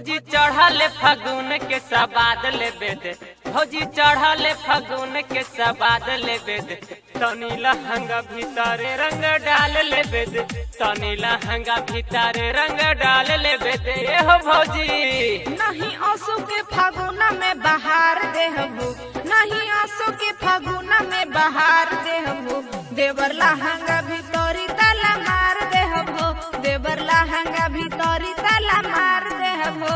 भौजी चढ़ल फागुन के सबाद लेबे दे, भौजी चढ़ल फागुन के सबाद लेबे दे, तनी लहंगा भीतरे रंग डाल लेबे दे, तनी लहंगा भीतरे रंग डाल लेबे दे। हो भौजी नहीं आंसू के फागुन में बहार देहबू, नहीं आंसू के फागुन में बहार देहबू, देवर लहंगा भीतरी ताला मार देहबू, देवर लहंगा भीतरी ताला मार देहबू।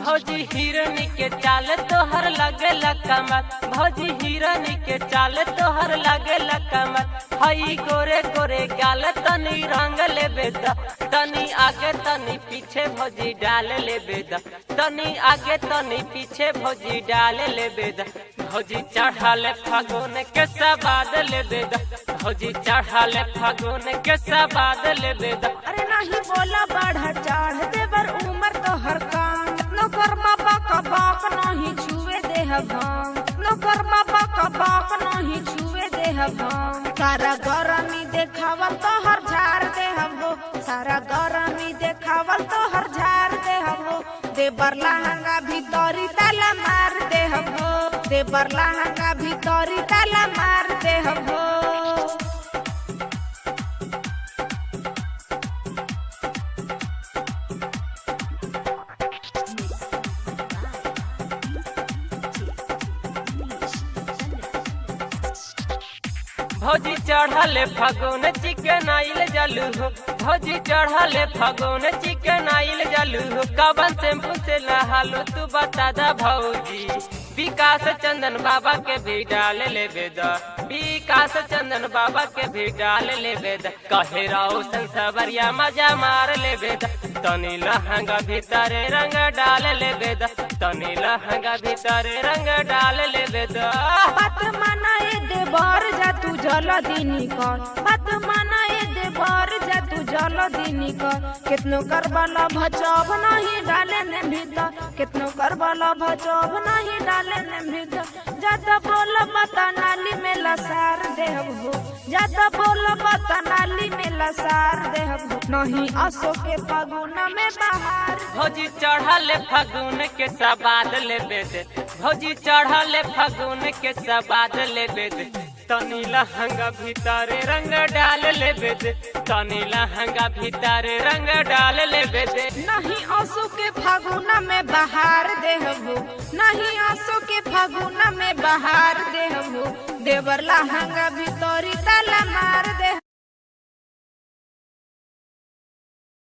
भौजी हिरन के चाल तोहर लगे कमर, भौजी हिरन के चाल तोहर लगे कमर, हई गोरे गोरे गाल तनी रंग लेबे द, तनी आगे तनी पीछे भौजी डाल लेबे द, तनी आगे तनी पीछे भौजी डाल लेबे द। भौजी चढ़ल फागुन के सबाद लेबे द, भौजी चढ़ल फागुन के सबाद लेबे द। अरे नहीं बोला बढ़ा चढ़ देवर उमर तोहर काम, नौकर बाबा का बाक नहीं छुए देह भांग, नौकर बाबा का बाक नहीं छुए देह भांग। सारा गरमी देखावल तोहर झाड़ देहबो, सारा गरमी देखावल तोहर झाड़ देहबो, देवर लहंगा भीतरी ताला मार देहबो, देवर लहंगा भीतरी ताला मार देहबो। भौजी चढ़ल फागुन चिकन आइल जलू हो, भौजी चढ़ल फागुन चिकन आइल जलू हो, कवन शैम्पू से नहालो तू बता दा भौजी। विकास चंदन बाबा के भी डाल लेबे द, विकास चंदन बाबा के भी डाल लेबे द, कहे रोशन सबरिया मजा मार लेबे द, तनी लहंगा भीतरे रंग डाल लेबे द, तनी लहंगा भीतरे रंग डाल लेबे द। बात माना ए देवर जा तू जल्दी कर, बात माना ए देवर जा तू जल्दी कर, कितनो करबला भचब नहीं डाले ने भीतर, कितनो करबला भचब नहीं डाले ने भीतर, ज्यादा बोल बता नाली में लसार देहबो, ज्यादा बोल बता नाली में लसार देहबो, नहीं आंसू के फागुन में बहार। भौजी चढ़ल फागुन के सबाद लेबे दे, भौजी चढ़ल फागुन के सबाद लेबे दे, तनी लहंगा भीतरे रंग डाल लेबे दे, तनी लहंगा भीतरे रंग डाल लेबे दे। नहीं आंसू के फागुन में बहार देहबो, नहीं आंसू के फागुन में बहार देहबो, देवर लहंगा भीतरी ताला मार दे।